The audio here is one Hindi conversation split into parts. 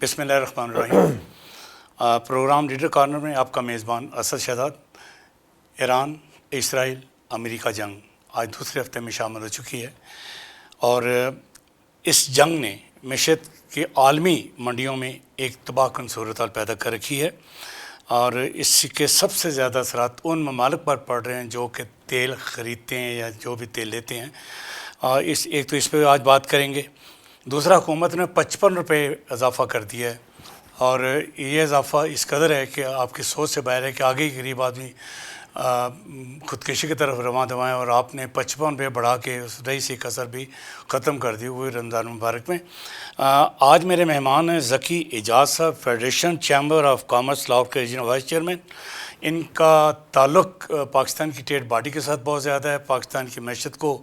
बिस्मिल्लाहिर्रहमानिर्रहीम। प्रोग्राम लीडर कॉर्नर में आपका मेज़बान Asad Shahzad. Iran Israel America जंग आज दूसरे हफ्ते में शामिल हो चुकी है और इस जंग ने मैशत की आलमी मंडियों में एक तबाहकुन सूरत हाल पैदा कर रखी है और इसके सबसे ज़्यादा असरात उन ममालिक पर पड़ रहे हैं जो कि तेल ख़रीदते हैं या जो भी तेल लेते हैं। इस पर आज बात करेंगे। दूसरा, हुकूमत ने 55 रुपये इजाफ़ा कर दिया है और ये इजाफ़ा इस कदर है कि आपकी सोच से बाहर है कि आगे के गरीब आदमी ख़ुदकशी की तरफ रवां दवाएँ और आपने 55 रुपये बढ़ा के उस रही सी कसर भी ख़त्म कर दी हुई रमज़ान मुबारक में। आज मेरे मेहमान हैं ज़की एजाज साहब, federation chamber of commerce Lahore के रीजनल वाइस चेयरमैन। इनका ताल्लुक़ पाकिस्तान की ट्रेड बॉडी के साथ बहुत ज़्यादा है, पाकिस्तान की मैशत को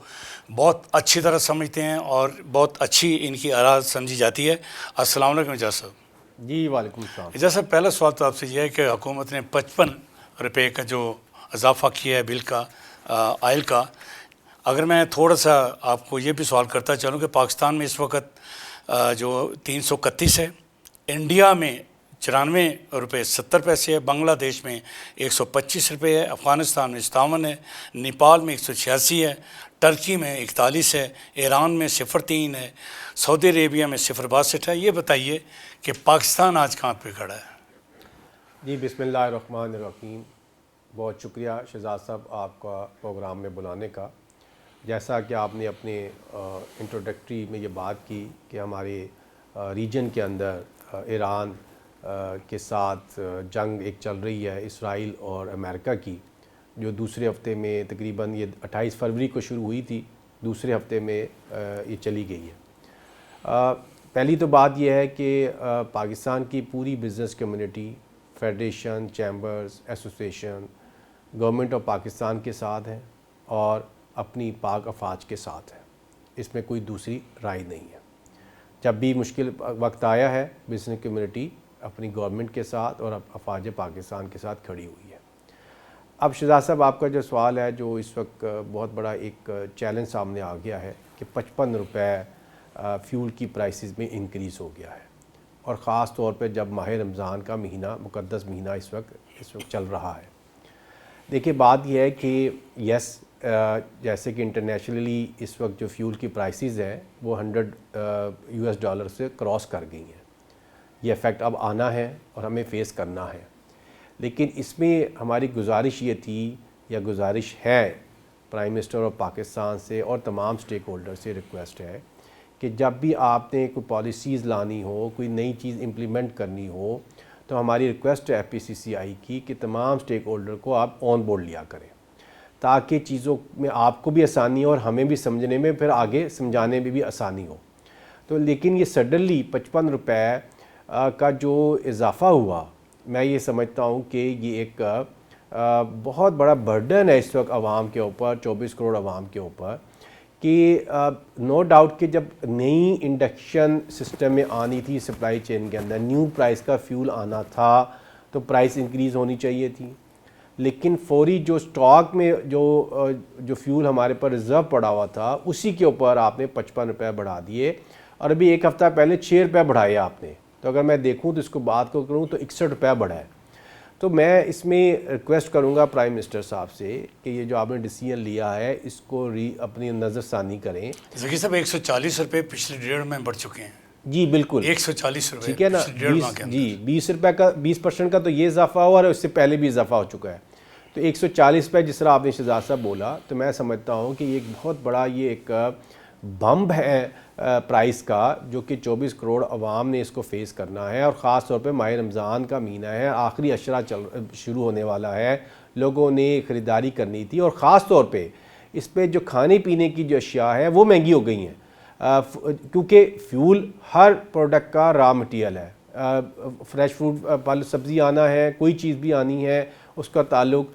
बहुत अच्छी तरह समझते हैं और बहुत अच्छी इनकी आराज़ समझी जाती है। अस्सलाम वालेकुम एजाज साहब। जी वालेकुम सलाम। एजाज साहब, पहला सवाल तो आपसे यह है कि हुकूमत ने 55 रुपये का जो इजाफ़ा किया है बिल का आयल का, अगर मैं थोड़ा सा आपको ये भी सवाल करता चलूँ कि पाकिस्तान में इस वक्त जो 331 है, इंडिया में 94 रुपये 70 पैसे है, बांग्लादेश में 125 रुपये है, अफ़गानिस्तान में 57 है, नेपाल में 186 है, टर्की में 41 है, ईरान में 0.3 है, सऊदी अरेबिया में 0.62 है। ये बताइए कि पाकिस्तान आज कहाँ पे खड़ा है? जी बिस्मिल्लाहिर्रहमानिर्रहीम। बहुत शुक्रिया शहजाद साहब आपका प्रोग्राम में बुलाने का। जैसा कि आपने अपने इंट्रोडक्टरी में ये बात की कि हमारे रीजन के अंदर ईरान के साथ जंग एक चल रही है इसराइल और अमेरिका की, जो दूसरे हफ्ते में तकरीबन ये 28 फरवरी को शुरू हुई थी, दूसरे हफ्ते में ये चली गई है। पहली तो बात यह है कि पाकिस्तान की पूरी business community, federation, chambers, association government of Pakistan के साथ है और अपनी पाक अफवाज के साथ है। इसमें कोई दूसरी राय नहीं है। जब भी मुश्किल वक्त आया है, बिज़नेस कम्युनिटी अपनी गवर्नमेंट के साथ और अफवाज पाकिस्तान के साथ खड़ी हुई है। अब शहजाद साहब, आपका जो सवाल है, जो इस वक्त बहुत बड़ा एक चैलेंज सामने आ गया है कि 55 रुपये फ्यूल की प्राइसेस में इंक्रीज़ हो गया है और ख़ास तौर पे जब माह रमज़ान का महीना, मुक़द्दस महीना इस वक्त चल रहा है। देखिए, बात यह है कि यस, जैसे कि इंटरनेशनली इस वक्त जो फ्यूल की प्राइसेस है वो $100 से क्रॉस कर गई हैं। ये इफ़ेक्ट अब आना है और हमें फ़ेस करना है, लेकिन इसमें हमारी गुजारिश ये थी या गुजारिश है प्राइम मिनिस्टर ऑफ पाकिस्तान से और तमाम स्टेक होल्डर से रिक्वेस्ट है कि जब भी आपने कोई पॉलिसीज़ लानी हो, कोई नई चीज़ इम्प्लीमेंट करनी हो, तो हमारी रिक्वेस्ट है FPCCI की कि तमाम स्टेक होल्डर को आप ऑन बोर्ड लिया करें, ताकि चीज़ों में आपको भी आसानी हो और हमें भी समझने में, फिर आगे समझाने में भी आसानी हो। तो लेकिन ये सडनली 55 रुपये का जो इजाफ़ा हुआ, मैं ये समझता हूँ कि ये एक बहुत बड़ा बर्डन है इस वक्त आवाम के ऊपर, 24 करोड़ आवाम के ऊपर, कि नो डाउट कि जब नई इंडक्शन सिस्टम में आनी थी सप्लाई चेन के अंदर, न्यू प्राइस का फ्यूल आना था, तो प्राइस इंक्रीज़ होनी चाहिए थी। लेकिन फौरी जो स्टॉक में जो फ्यूल हमारे पर रिज़र्व पड़ा हुआ था, उसी के ऊपर आपने 55 रुपये बढ़ा दिए और अभी एक हफ़्ता पहले 6 रुपये बढ़ाए आपने। तो अगर मैं देखूं तो इसको बात को करूं तो 61 रुपये बढ़ा है। तो मैं इसमें रिक्वेस्ट करूंगा प्राइम मिनिस्टर साहब से कि ये जो आपने डिसीजन लिया है इसको अपनी नज़रसानी करें। ज़की साहब, 140 रुपये पिछले डेढ़ में बढ़ चुके हैं। जी बिल्कुल, 140 रुपये, ठीक है ना। 20 रुपये का 20% का तो ये इजाफा हुआ और उससे पहले भी इजाफा हो चुका है। तो 140 रुपये जिस तरह आपने शहजाद साहब बोला, तो मैं समझता हूँ कि ये एक बहुत बड़ा ये एक बम्ब है प्राइस का, जो कि 24 करोड़ अवाम ने इसको फेस करना है। और ख़ास तौर पे माह रमज़ान का महीना है, आखिरी अशरा शुरू होने वाला है, लोगों ने ख़रीदारी करनी थी और ख़ास तौर पे इस पर जो खाने पीने की जो अशिया है वो महंगी हो गई हैं, क्योंकि फ्यूल हर प्रोडक्ट का रॉ मटीरियल है। फ्रेश फ्रूट, फल सब्ज़ी आना है, कोई चीज़ भी आनी है, उसका ताल्लुक़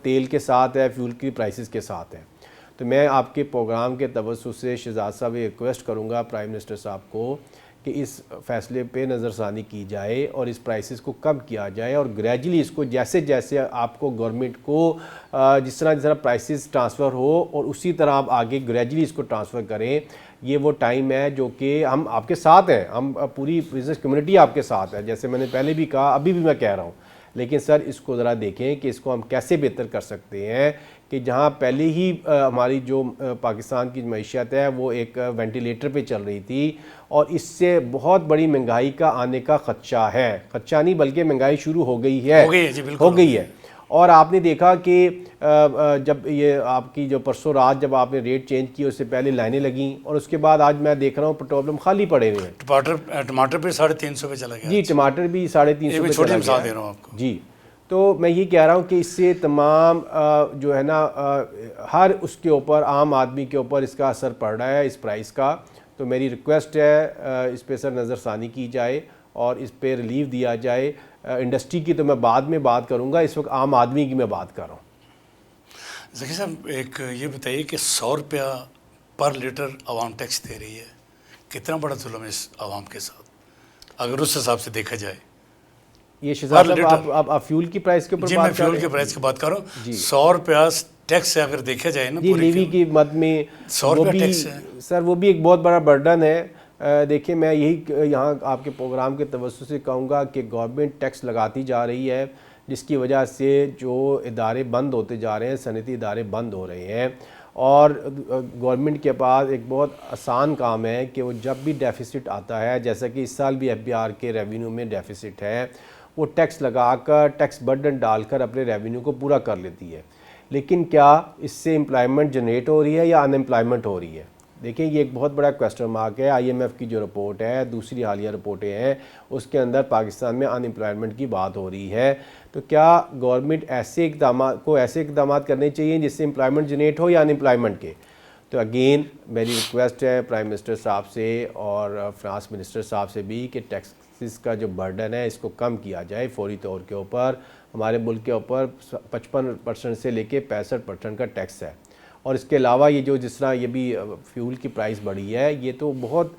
तेल के साथ है, फ्यूल की प्राइसेस के साथ है। तो मैं आपके प्रोग्राम के तवज्जुह से शहजाद साहब ये रिक्वेस्ट करूँगा प्राइम मिनिस्टर साहब को कि इस फ़ैसले पे नज़रसानी की जाए और इस प्राइसेस को कम किया जाए और ग्रेजुअली इसको जैसे जैसे आपको गवर्नमेंट को जिस तरह प्राइसेस ट्रांसफ़र हो और उसी तरह आप आगे ग्रेजुअली इसको ट्रांसफ़र करें। ये वो टाइम है जो कि हम आपके साथ हैं, हम पूरी बिज़नेस कम्युनिटी आपके साथ है, जैसे मैंने पहले भी कहा, अभी भी मैं कह रहा हूँ। लेकिन सर इसको ज़रा देखें कि इसको हम कैसे बेहतर कर सकते हैं कि जहाँ पहले ही हमारी जो पाकिस्तान की मईशत है वो एक वेंटिलेटर पे चल रही थी और इससे बहुत बड़ी महंगाई का आने का ख़दशा है, ख़दशा नहीं बल्कि महंगाई शुरू हो गई है, जी बिल्कुल हो गई है। और आपने देखा कि जब ये आपकी जो परसों रात जब आपने रेट चेंज किए उससे पहले लाइनें लगीं और उसके बाद आज मैं देख रहा हूँ पेट्रोल पंप खाली पड़े हुए हैं। टमाटर पे 350 पे चला गया जी, टमाटर भी 350 पे छोटी चला मिसाल गया दे रहा हूँ आपको जी। तो मैं ये कह रहा हूँ कि इससे तमाम जो है ना हर उसके ऊपर आम आदमी के ऊपर इसका असर पड़ रहा है इस प्राइस का। तो मेरी रिक्वेस्ट है इस पर सर नज़रसानी की जाए और इस पर रिलीफ दिया जाए। इंडस्ट्री की तो मैं बाद में बात करूँगा, इस वक्त आम आदमी की मैं बात कर रहा हूँ। ज़की साहब एक ये बताइए कि 100 रुपया पर लीटर आवाम टैक्स दे रही है, कितना बड़ा जुल्म है इस आवाम के साथ अगर उस हिसाब से देखा जाए? ये शहजाद साहब आप फ्यूल की प्राइस के ऊपर जी, बात मैं फ्यूल की प्राइस की बात कर रहा हूँ। 100 रुपया टैक्स से अगर देखा जाए ना जी, लीवी की मद में 100 रुपया टैक्स है सर, वो भी एक बहुत बड़ा बर्डन है। देखिए मैं यही यहाँ आपके प्रोग्राम के तवज्जुह से कहूँगा कि गवर्नमेंट टैक्स लगाती जा रही है जिसकी वजह से जो इदारे बंद होते जा रहे हैं, सनती इदारे बंद हो रहे हैं और गवर्नमेंट के पास एक बहुत आसान काम है कि वो जब भी डेफिसिट आता है, जैसा कि इस साल भी FBR के रेवेन्यू में डेफिसिट है, वो टैक्स लगाकर टैक्स बर्डन डालकर अपने रेवेन्यू को पूरा कर लेती है। लेकिन क्या इससे एम्प्लॉयमेंट जनरेट हो रही है या अनएम्प्लॉयमेंट हो रही है? देखिए ये एक बहुत बड़ा क्वेश्चन मार्क है। IMF की जो रिपोर्ट है, दूसरी हालिया रिपोर्टें हैं, उसके अंदर पाकिस्तान में अनएम्प्लॉयमेंट की बात हो रही है। तो क्या गवर्नमेंट ऐसे इकदाम करने चाहिए जिससे एम्प्लॉयमेंट जनरेट हो या अनएम्प्लॉयमेंट के? तो अगेन मेरी रिक्वेस्ट है प्राइम मिनिस्टर साहब से और फाइनेंस मिनिस्टर साहब से भी कि टैक्सेस का जो बर्डन है इसको कम किया जाए फौरी तौर के ऊपर। हमारे मुल्क के ऊपर 55% से लेके 65% का टैक्स है और इसके अलावा ये जो जिस तरह ये भी फ्यूल की प्राइस बढ़ी है, ये तो बहुत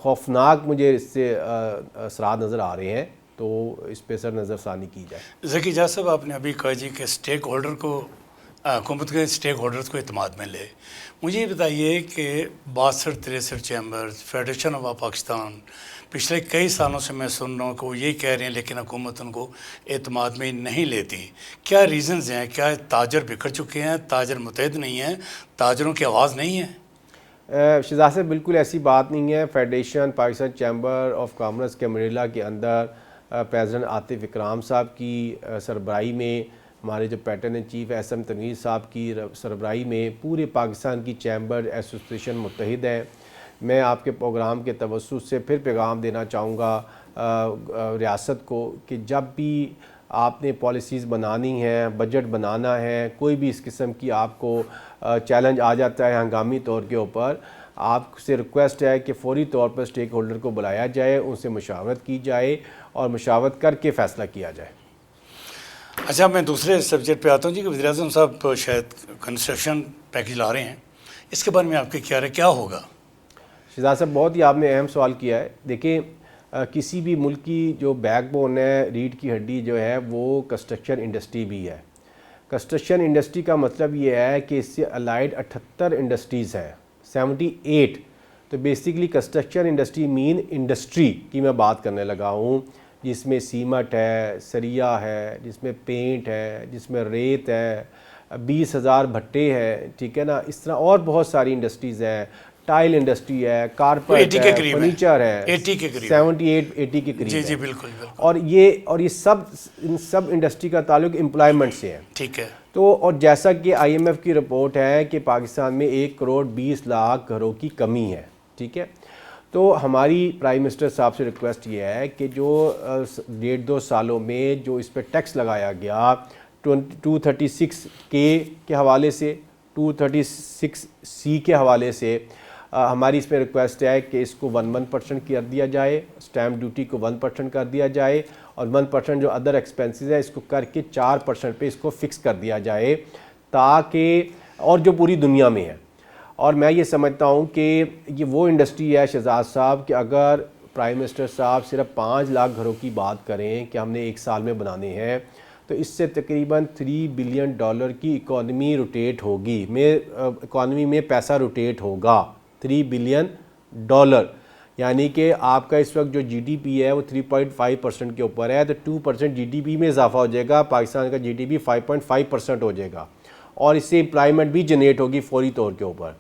खौफनाक मुझे इससे असरात नज़र आ रहे हैं। तो इस पे सर नज़रसानी की जाए। ज़की साहब आपने अभी कहा जी कि स्टेक होल्डर को हुकूमत के स्टेक होल्डर्स को एतमाद में ले। मुझे ये बताइए कि 62-63 चैम्बर्स, फेडरेशन ऑफ पाकिस्तान, पिछले कई सालों से मैं सुन रहा हूँ कि वो यही कह रहे हैं लेकिन हुकूमत उनको एतमाद में नहीं लेती। क्या रीज़न्स हैं? क्या ताजर बिखर चुके हैं, ताजर मुतहद नहीं हैं, ताजरों की आवाज़ नहीं है? शहजाद साहब बिल्कुल ऐसी बात नहीं है। Federation Pakistan chamber of commerce के मनीला के अंदर प्रेसिडेंट आतिफ इकराम साहब की सरबराही में, हमारे जो patron in chief SM Tanveer sahab की सरबराही में पूरे पाकिस्तान की चैम्बर एसोसिएशन मुत्तहिद है। मैं आपके प्रोग्राम के तवज्जुह से फिर पैगाम देना चाहूँगा रियासत को कि जब भी आपने पॉलिसीज़ बनानी है, बजट बनाना है, कोई भी इस किस्म की आपको चैलेंज आ जाता है हंगामी तौर के ऊपर, आपसे रिक्वेस्ट है कि फ़ौरी तौर पर स्टेक होल्डर को बुलाया जाए, उनसे मशावरत की जाए और मशावरत करके फ़ैसला किया जाए। अच्छा, मैं दूसरे सब्जेक्ट पे आता हूँ जी कि वज़ीर-ए-आज़म साहब शायद कंस्ट्रक्शन पैकेज ला रहे हैं, इसके बारे में आपके क्या राय, क्या होगा? शहजाद साहब बहुत ही आपने अहम सवाल किया है। देखिए किसी भी मुल्क की जो बैकबोन है, रीढ़ की हड्डी जो है, वो कंस्ट्रक्शन इंडस्ट्री भी है। कंस्ट्रक्शन इंडस्ट्री का मतलब ये है कि इससे अलाइड 78 इंडस्ट्रीज़ हैं, 78। तो basically construction industry mean industry की मैं बात करने लगा हूँ, जिसमें सीमेंट है, सरिया है, जिसमें पेंट है, जिसमें रेत है, 20,000 भट्टे हैं, ठीक है ना। इस तरह और बहुत सारी इंडस्ट्रीज़ हैं, टाइल इंडस्ट्री है, कारपेट है, फर्नीचर है, 78-80 के करीब। जी बिल्कुल, बिल्कुल। और ये सब इंडस्ट्री का ताल्लुक एम्प्लॉयमेंट से है, ठीक है। तो और जैसा कि IMF की रिपोर्ट है कि पाकिस्तान में 1,20,00,000 घरों की कमी है, ठीक है। तो हमारी प्राइम मिनिस्टर साहब से रिक्वेस्ट ये है कि जो 1.5-2 सालों में जो इस पर टैक्स लगाया गया 236K के हवाले से, 236C के हवाले से, हमारी इस पर रिक्वेस्ट है कि इसको 1% कर दिया जाए, स्टैम्प ड्यूटी को 1% कर दिया जाए और 1% जो अदर एक्सपेंसेस है इसको करके 4% पे इसको फिक्स कर दिया जाए, ताकि और जो पूरी दुनिया में है। और मैं ये समझता हूँ कि ये वो इंडस्ट्री है शहजाद साहब कि अगर प्राइम मिनिस्टर साहब सिर्फ 5 लाख घरों की बात करें कि हमने 1 साल में बनाने हैं, तो इससे तकरीबन $3 बिलियन की इकॉनमी रोटेट होगी, इकॉनमी में पैसा रोटेट होगा, 3 बिलियन डॉलर, यानी कि आपका इस वक्त जो जीडीपी है वो 3.5% के ऊपर है, तो 2% जीडीपी में इजाफा हो जाएगा, पाकिस्तान का जीडीपी 5.5% हो जाएगा और इससे एम्प्लॉयमेंट भी जनरेट होगी फौरी तौर के ऊपर।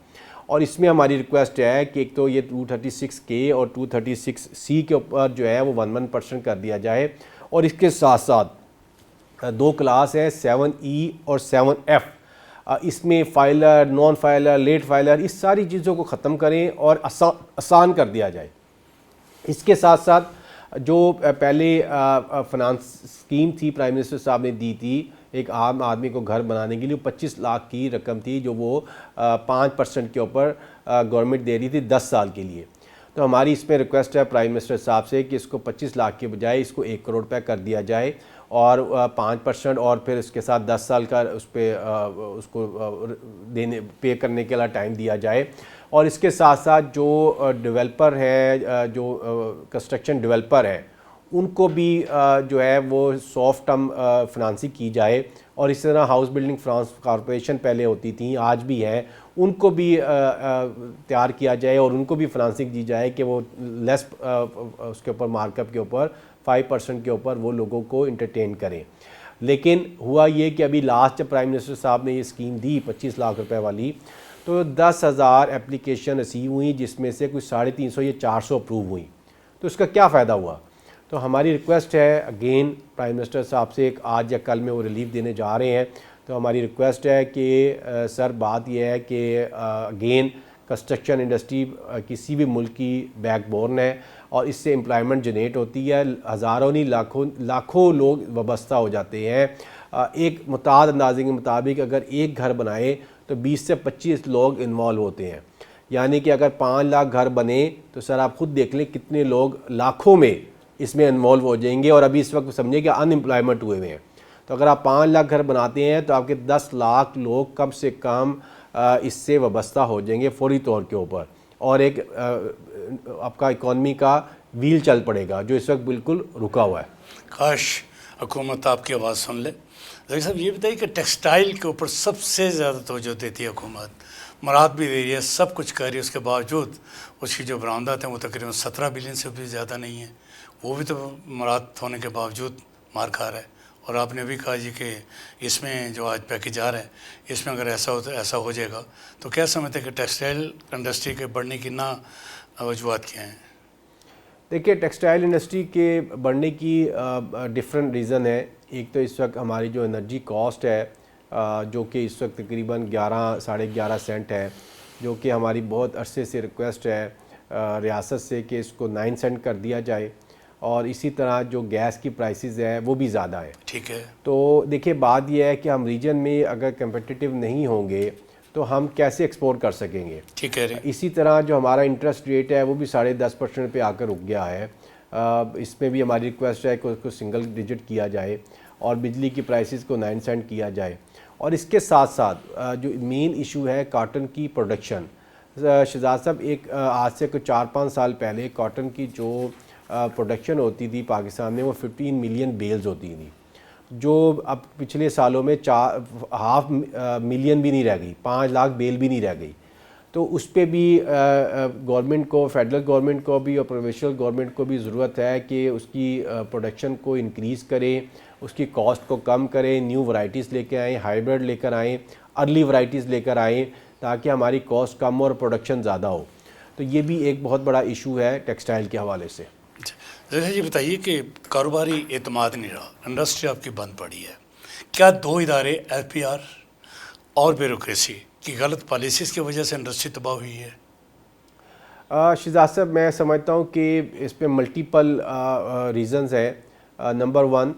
और इसमें हमारी रिक्वेस्ट है कि एक तो ये 236K और 236C के ऊपर जो है वो 1% कर दिया जाए, और इसके साथ साथ 2 क्लास है 7E और 7F, इसमें filer, non filer, late filer, इस सारी चीज़ों को ख़त्म करें और आसान कर दिया जाए। इसके साथ साथ जो पहले फाइनेंस स्कीम थी प्राइम मिनिस्टर साहब ने दी थी एक आम आदमी को घर बनाने के लिए, 25 लाख की रकम थी जो वो 5% के ऊपर गवर्नमेंट दे रही थी 10 साल के लिए। तो हमारी इसमें रिक्वेस्ट है प्राइम मिनिस्टर साहब से कि इसको 25 लाख के बजाय इसको 1 करोड़ रुपये कर दिया जाए और 5% और फिर इसके साथ 10 साल का उस पर उसको देने पे करने के लिए टाइम दिया जाए। और इसके साथ साथ जो डेवलपर है, जो कंस्ट्रक्शन डेवलपर है, उनको भी जो है वो सॉफ्ट टर्म फाइनेंसिंग की जाए, और इस तरह हाउस बिल्डिंग फाइनेंस कॉरपोरेशन पहले होती थी, आज भी है, उनको भी तैयार किया जाए और उनको भी फाइनेंसिंग दी जाए कि वो लेस उसके ऊपर मार्कअप के ऊपर 5% के ऊपर वो लोगों को इंटरटेन करें। लेकिन हुआ ये कि अभी लास्ट जब प्राइम मिनिस्टर साहब ने ये स्कीम दी 25 लाख रुपए वाली, तो 10,000 एप्लीकेशन रिसीव हुई, जिसमें से कुछ 350 या 400 अप्रूव हुई। तो इसका क्या फ़ायदा हुआ? तो हमारी रिक्वेस्ट है अगेन प्राइम मिनिस्टर साहब से, एक आज या कल में वो रिलीफ देने जा रहे हैं, तो हमारी रिक्वेस्ट है कि सर बात यह है कि अगेन कंस्ट्रक्शन इंडस्ट्री किसी भी मुल्क की बैकबोन है और इससे एम्प्लॉयमेंट जनरेट होती है, हज़ारों नहीं लाखों लोग वाबस्ता हो जाते हैं। एक मुताद अंदाजे के मुताबिक अगर एक घर बनाए तो 20 से 25 लोग इन्वॉल्व होते हैं, यानी कि अगर 5 लाख घर बने तो सर आप खुद देख लें कितने लोग लाखों में इसमें इन्वॉल्व हो जाएंगे, और अभी इस वक्त समझिए कि अनएम्प्लॉयमेंट हुए हुए हैं। तो अगर आप 5 लाख घर बनाते हैं तो आपके 10 लाख लोग कम से कम इससे वाबस्ता हो जाएंगे फौरी तौर के ऊपर, और एक आपका इकॉनमी का व्हील चल पड़ेगा जो इस वक्त बिल्कुल रुका हुआ है। काश हुकूमत आपकी आवाज़ सुन ले। जैसे साहब ये बताइए कि टेक्सटाइल के ऊपर सबसे ज़्यादा तवज्जो देती है हुकूमत, मराद भी दे रही है, सब कुछ कर रही है, उसके बावजूद उसकी जो बरामदात हैं वो तकरीबन 17 बिलियन से भी ज़्यादा नहीं है, वो भी तो मराद होने के बावजूद मार खा रहा है। और आपने भी कहा जी कि इसमें जो आज पैकेज आ रहा है, इसमें अगर ऐसा हो जाएगा तो क्या समझते हैं कि टेक्सटाइल इंडस्ट्री के बढ़ने की ना वजूहत क्या हैं? देखिए, टेक्सटाइल इंडस्ट्री के बढ़ने की डिफरेंट रीज़न है। एक तो इस वक्त हमारी जो एनर्जी कॉस्ट है जो कि इस वक्त तकरीबन 11 साढ़े 11 सेंट है, जो कि हमारी बहुत अरसे से रिक्वेस्ट है रियासत से कि इसको 9 सेंट कर दिया जाए, और इसी तरह जो गैस की प्राइसेस है वो भी ज़्यादा है। ठीक है। तो देखिए बात यह है कि हम रीजन में अगर कंपटिटिव नहीं होंगे तो हम कैसे एक्सपोर्ट कर सकेंगे। ठीक है। इसी तरह जो हमारा इंटरेस्ट रेट है वो भी 10.5% पे आकर रुक गया है। इसमें भी हमारी रिक्वेस्ट है कि उसको सिंगल डिजिट किया जाए और बिजली की प्राइसेस को 9 सेंट किया जाए। और इसके साथ साथ जो मेन इशू है कॉटन की प्रोडक्शन, शहजाद साहब एक आज से कुछ 4-5 साल पहले कॉटन की जो प्रोडक्शन होती थी पाकिस्तान में वो 15 मिलियन बेल्स होती थी, जो अब पिछले सालों में 5 मिलियन भी नहीं रह गई, 5 लाख बेल भी नहीं रह गई। तो उस पर भी गवर्नमेंट को, फेडरल गवर्नमेंट को भी और प्रोविंशियल गवर्नमेंट को भी ज़रूरत है कि उसकी प्रोडक्शन को इंक्रीज़ करें, उसकी कॉस्ट को कम करें, न्यू वैरायटीज़ लेकर आएँ, हाइब्रिड लेकर आएँ, अर्ली वैरायटीज़ लेकर आएँ, ताकि हमारी कॉस्ट कम और प्रोडक्शन ज़्यादा हो। तो ये भी एक बहुत बड़ा इशू है टेक्सटाइल के हवाले से। जैसे ये बताइए कि कारोबारी एतमाद नहीं रहा, इंडस्ट्री आपकी बंद पड़ी है, क्या 2 इदारे एफपीआर और ब्यूरोक्रेसी की गलत पॉलिसीज़ की वजह से इंडस्ट्री तबाह हुई है? शहजाद साहब मैं समझता हूँ कि इस पर मल्टीपल रीज़न्स है। नंबर 1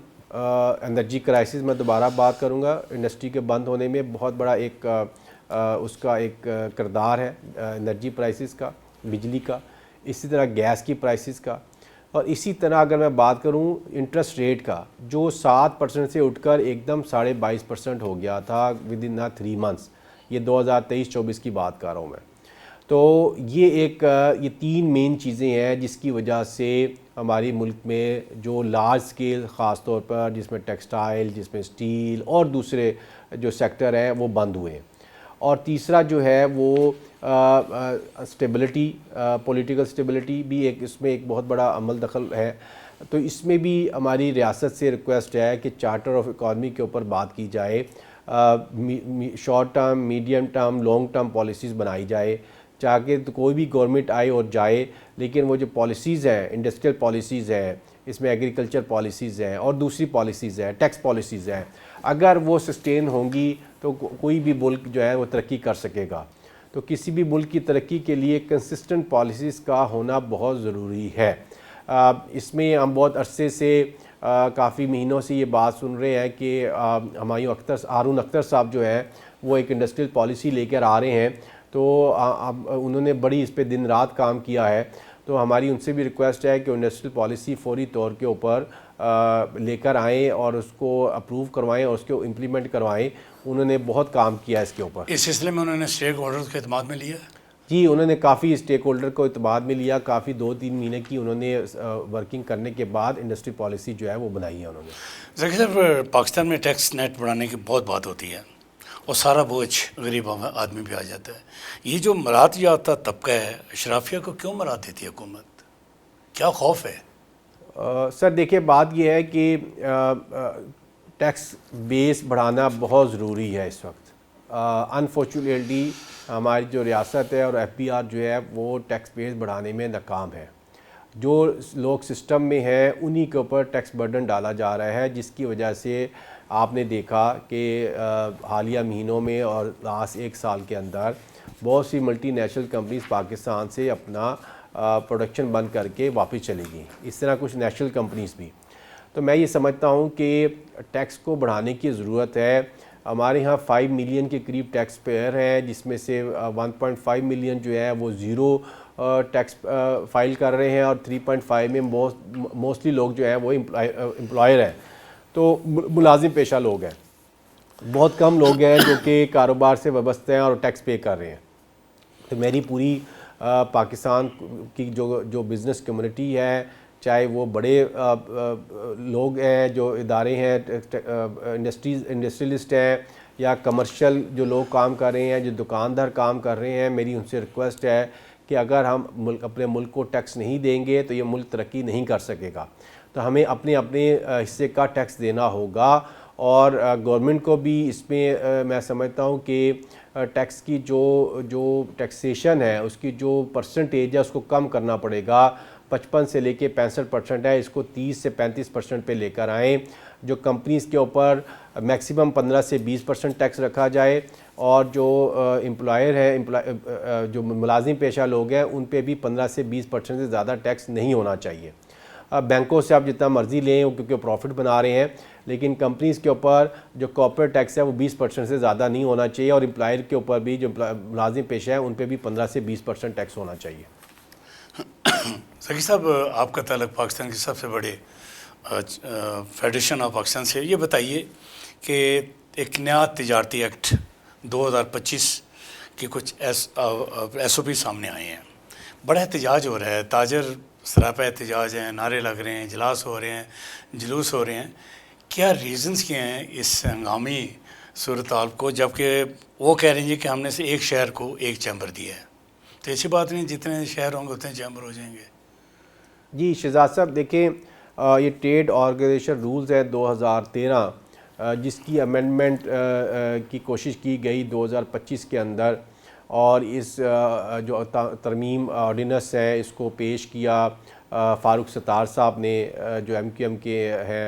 एनर्जी क्राइसिस, मैं दोबारा बात करूँगा, इंडस्ट्री के बंद होने में बहुत बड़ा एक उसका एक किरदार है एनर्जी प्राइसेस का, बिजली का, इसी तरह गैस की प्राइसेस का, और इसी तरह अगर मैं बात करूं इंटरेस्ट रेट का जो 7% से उठकर एकदम 22.5% हो गया था विद इन 3 मंथ्स, ये 2023-24 की बात कर रहा हूं मैं। तो ये 3 मेन चीज़ें हैं जिसकी वजह से हमारी मुल्क में जो लार्ज स्केल ख़ास तौर पर जिसमें टेक्सटाइल, जिसमें स्टील और दूसरे जो सेक्टर हैं वो बंद हुए हैं। और तीसरा जो है वो स्टेबिलिटी, पॉलिटिकल स्टेबिलिटी भी एक इसमें एक बहुत बड़ा अमल दखल है। तो इसमें भी हमारी रियासत से रिक्वेस्ट है कि चार्टर ऑफ इकॉनमी के ऊपर बात की जाए, short term, medium term, long term policies बनाई जाए, चाहे तो कोई भी गवर्नमेंट आए और जाए, लेकिन वो जो पॉलिसीज़ हैं, इंडस्ट्रियल पॉलिसीज़ हैं, इसमें एग्रीकल्चर पॉलिसीज़ हैं और दूसरी पॉलिसीज़ हैं, टैक्स पॉलिसीज़ हैं, अगर वो सस्टेन होंगी तो कोई भी मुल्क जो है वो तरक्की कर सकेगा। तो किसी भी मुल्क की तरक्की के लिए कंसिस्टेंट पॉलिसीज़ का होना बहुत ज़रूरी है। इसमें हम बहुत अरसे से काफ़ी महीनों से ये बात सुन रहे हैं कि हारून अख्तर साहब जो हैं वो एक इंडस्ट्रियल पॉलिसी लेकर आ रहे हैं, तो उन्होंने बड़ी इस पे दिन रात काम किया है। तो हमारी उनसे भी रिक्वेस्ट है कि इंडस्ट्रियल पॉलिसी फौरी तौर के ऊपर लेकर आएँ और उसको अप्रूव करवाएं और उसको इम्प्लीमेंट करवाएं। उन्होंने बहुत काम किया इसके ऊपर। इस सिलसिले में उन्होंने स्टेक होल्डर्स के एतमाद में लिया? जी, उन्होंने काफ़ी स्टेक होल्डर को इत्मीनान में लिया, काफ़ी 2-3 महीने की उन्होंने वर्किंग करने के बाद इंडस्ट्री पॉलिसी जो है वो बनाई है उन्होंने। ज़की साहब, पाकिस्तान में टैक्स नेट बढ़ाने की बहुत बात होती है और सारा बोझ गरीब आदमी पे आ जाता है। ये जो मरात याफ्ता तबका है, अशराफिया को क्यों मरात देती है हुकूमत? क्या खौफ है? सर देखिए, बात यह है कि टैक्स बेस बढ़ाना बहुत ज़रूरी है इस वक्त। अनफॉर्चुनेटली हमारी जो रियासत है और FBR जो है वो टैक्स बेस बढ़ाने में नाकाम है। जो लोग सिस्टम में हैं उन्हीं के ऊपर टैक्स बर्डन डाला जा रहा है, जिसकी वजह से आपने देखा कि हालिया महीनों में और लास्ट 1 साल के अंदर बहुत सी मल्टीनेशनल कंपनीज पाकिस्तान से अपना प्रोडक्शन बंद करके वापस चली गई। इस तरह कुछ नेशनल कंपनीज भी। तो मैं ये समझता हूँ कि टैक्स को बढ़ाने की ज़रूरत है। हमारे यहाँ 5 मिलियन के करीब टैक्स पेयर हैं, जिसमें से 1.5 मिलियन जो है वो ज़ीरो टैक्स फाइल कर रहे हैं और 3.5 में मोस्टली लोग जो है वो एम्प्लॉयर हैं, तो मुलाजिम पेशा लोग हैं। बहुत कम लोग हैं जो कि कारोबार से वाबस्ते हैं और टैक्स पे कर रहे हैं। तो मेरी पूरी पाकिस्तान की जो बिज़नेस कम्युनिटी है, चाहे वो बड़े लोग हैं, जो इदारे हैं, इंडस्ट्रियलिस्ट हैं या कमर्शियल जो लोग काम कर रहे हैं, जो दुकानदार काम कर रहे हैं, मेरी उनसे रिक्वेस्ट है कि अगर हम अपने मुल्क को टैक्स नहीं देंगे तो ये मुल्क तरक्की नहीं कर सकेगा। तो हमें अपने अपने हिस्से का टैक्स देना होगा और गवर्नमेंट को भी इसमें मैं समझता हूँ कि टैक्स की जो टैक्सेशन है उसकी जो परसेंटेज है उसको कम करना पड़ेगा। 55 से लेके 65% है, इसको 30 से 35% पे लेकर आएँ। जो कंपनीज़ के ऊपर मैक्सिमम 15 से 20% टैक्स रखा जाए और जो एम्प्लॉयर है, जो मुलाजिम पेशा लोग हैं, उन पे भी 15 से 20% से ज़्यादा टैक्स नहीं होना चाहिए। बैंकों से आप जितना मर्ज़ी लें क्योंकि प्रॉफिट बना रहे हैं, लेकिन कंपनीज़ के ऊपर जो कॉर्पोरेट टैक्स है वो 20% से ज़्यादा नहीं होना चाहिए और एम्प्लॉयर के ऊपर भी जो मुलाजिम पेशा है उन पे भी 15 से 20% टैक्स होना चाहिए। ज़की साहब, आपका ताल्लुक़ पाकिस्तान के सबसे बड़े फेडरेशन ऑफ पाकिस्तान से, ये बताइए कि एक नया तिजारती एक्ट 2025 के कुछ SOP सामने आए हैं। बड़ा एहतजाज हो रहा है, ताजर सरापा एहतजाज हैं, नारे लग रहे हैं, इजलास हो रहे हैं, जुलूस हो रहे हैं। क्या रीज़न्स क्या हैं इस हंगामी सूरत हाल को, जबकि वो कह रही हैं कि हमने से एक शहर को एक चैम्बर दिया है? तो ऐसी बात नहीं, जितने शहर होंगे उतने चैम्बर हो जाएंगे। जी शहजाद साहब, देखें, ये ट्रेड ऑर्गेनाइजेशन रूल्स है 2013, जिसकी अमेंडमेंट की कोशिश की गई 2025 के अंदर, और इस जो तरमीम ऑर्डिनेंस है इसको पेश किया फ़ारूक सत्तार साहब ने, जो MQM के हैं,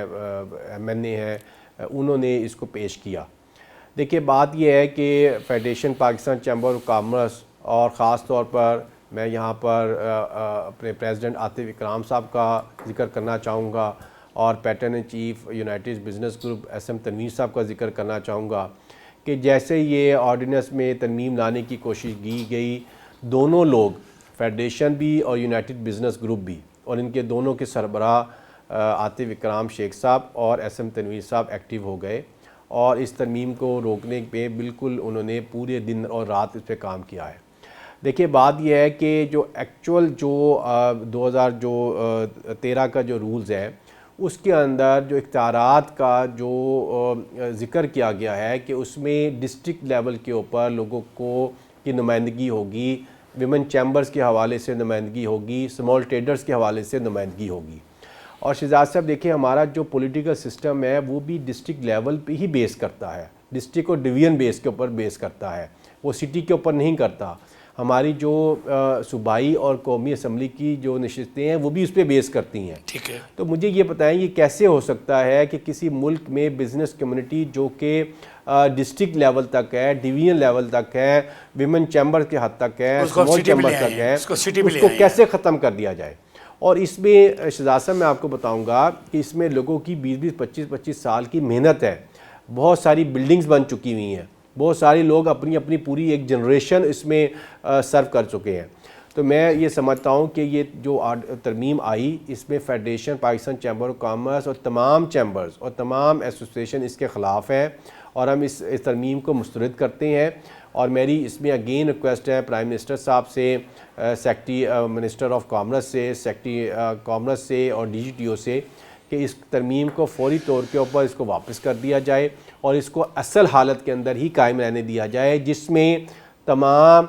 MNA हैं, उन्होंने इसको पेश किया। देखिए, बात यह है कि federation Pakistan chamber of commerce और ख़ास तौर पर मैं यहाँ पर अपने प्रेसिडेंट आतिफ इकराम साहब का जिक्र करना चाहूँगा और patron in chief united business group SM Tanveer sahab का जिक्र करना चाहूँगा कि जैसे ये ऑर्डिनेंस में तरमीम लाने की कोशिश की गई, दोनों लोग, फेडरेशन भी और यूनाइटेड बिज़नेस ग्रुप भी, और इनके दोनों के सरबराह आतिफ इकराम शेख साहब और SM तनवीर साहब एक्टिव हो गए और इस तरमीम को रोकने पे बिल्कुल उन्होंने पूरे दिन और रात इस पर काम किया है। देखिए, बात यह है कि जो एक्चुअल जो 2013 का जो रूल्स है उसके अंदर जो इख्तियारात का जो ज़िक्र किया गया है कि उसमें डिस्ट्रिक्ट लेवल के ऊपर लोगों को की नुमाइंदगी होगी, विमेन चैम्बर्स के हवाले से नुमाइंदगी होगी, स्मॉल ट्रेडर्स के हवाले से नुमाइंदगी होगी। और शहजाद साहब देखिए, हमारा जो पॉलिटिकल सिस्टम है वो भी डिस्ट्रिक्ट लेवल पे ही बेस करता है, डिस्ट्रिक्ट और डिवीज़न बेस के ऊपर बेस करता है, वो सिटी के ऊपर नहीं करता। हमारी जो सूबाई और कौमी असम्बली की जो नशिस्तें हैं वो भी उस पर बेस करती हैं। ठीक है। तो मुझे ये बताएं, ये कैसे हो सकता है कि किसी मुल्क में बिज़नेस कम्युनिटी जो कि डिस्ट्रिक्ट लेवल तक है, डिवीजन लेवल तक है, विमेन चैम्बर के हद तक है, स्मॉल चैम्बर तक है, उसको कैसे ख़त्म कर दिया जाए। और इसमें शहजाद साहब मैं आपको बताऊंगा कि इसमें लोगों की 20-20, 25-25 साल की मेहनत है। बहुत सारी बिल्डिंग्स बन चुकी हुई हैं, बहुत सारे लोग अपनी अपनी पूरी एक जनरेशन इसमें सर्व कर चुके हैं। तो मैं ये समझता हूँ कि ये जो तरमीम आई, इसमें federation Pakistan chamber of commerce और तमाम चैम्बर्स और तमाम एसोसिएशन इसके ख़िलाफ़ हैं और हम इस तरमीम को मुस्तरद करते हैं। और मेरी इसमें अगेन रिक्वेस्ट है प्राइम मिनिस्टर साहब से, सेक्रेटरी मिनिस्टर ऑफ कॉमर्स से, सेक्रेटरी कॉमर्स से और DGTO से कि इस तरमीम को फौरी तौर के ऊपर इसको वापस कर दिया जाए और इसको असल हालत के अंदर ही कायम रहने दिया जाए, जिसमें तमाम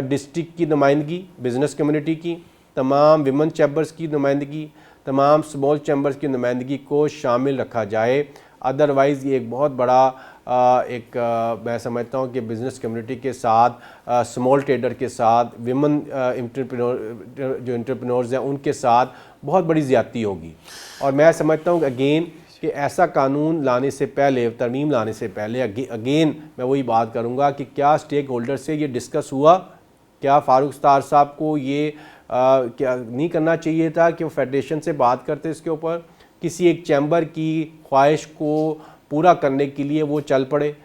डिस्ट्रिक्ट की नुमाइंदगी बिज़नेस कम्युनिटी की, तमाम विमेन चैम्बर्स की नुमाइंदगी, तमाम स्मॉल चैम्बर्स की नुमाइंदगी को शामिल रखा जाए। अदरवाइज़ ये एक बहुत बड़ा मैं समझता हूँ कि बिज़नेस कम्युनिटी के साथ, स्मॉल ट्रेडर के साथ, विमेन जो एंटरप्रेन्योर्स हैं उनके साथ बहुत बड़ी ज़्यादती होगी। और मैं समझता हूँ अगेन कि ऐसा कानून लाने से पहले, तरमीम लाने से पहले अगेन मैं वही बात करूँगा कि क्या स्टेक होल्डर से ये डिस्कस हुआ, क्या फ़ारूक सत्तार साहब को ये क्या नहीं करना चाहिए था कि वो फेडरेशन से बात करते इसके ऊपर, किसी एक चैम्बर की ख्वाहिश को पूरा करने के लिए वो चल पड़े।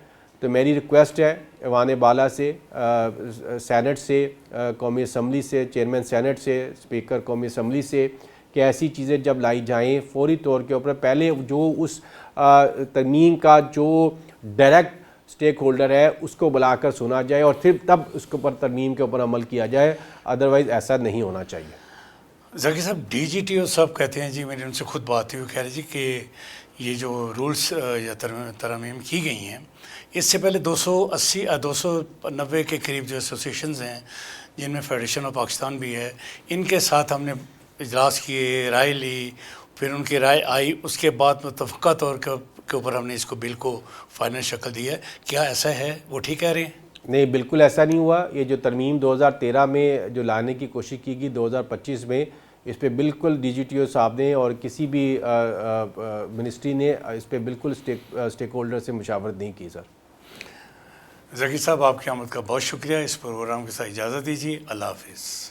तो मेरी रिक्वेस्ट है ऐवान बाला से, सेनेट से, कौमी असम्बली से, चेयरमैन सेनेट से, स्पीकर कौमी असम्बली से कि ऐसी चीज़ें जब लाई जाएं फ़ौरी तौर के ऊपर पहले जो उस तरमीम का जो डायरेक्ट स्टेक होल्डर है उसको बुलाकर सुना जाए और फिर तब उसके ऊपर तरमीम के ऊपर अमल किया जाए। अदरवाइज़ ऐसा नहीं होना चाहिए। ज़की साहब, DGTO साहब कहते हैं जी, मेरी उनसे खुद बात हुई, कह रहे जी कि ये जो रूल्स या तरमीम की गई हैं, इससे पहले 290 के करीब जो एसोसिएशंस हैं जिनमें फेडरेशन ऑफ पाकिस्तान भी है, इनके साथ हमने इजलास किए, राय ली, फिर उनकी राय आई, उसके बाद मुतफ़क़ा तौर के ऊपर हमने इसको बिल को फाइनल शक्ल दी है। क्या ऐसा है? वो ठीक कह रहे हैं? नहीं, बिल्कुल ऐसा नहीं हुआ। ये जो तरमीम 2013 में जो लाने की कोशिश की गई 2025 में, इस पे बिल्कुल DGTO साहब ने और किसी भी मिनिस्ट्री ने इस पे बिल्कुल स्टेक होल्डर से मुशावरत नहीं की। सर ज़की साहब, आपकी आमद का बहुत शुक्रिया। इस प्रोग्राम के साथ इजाज़त दीजिए। अल्लाह हाफ़िज़।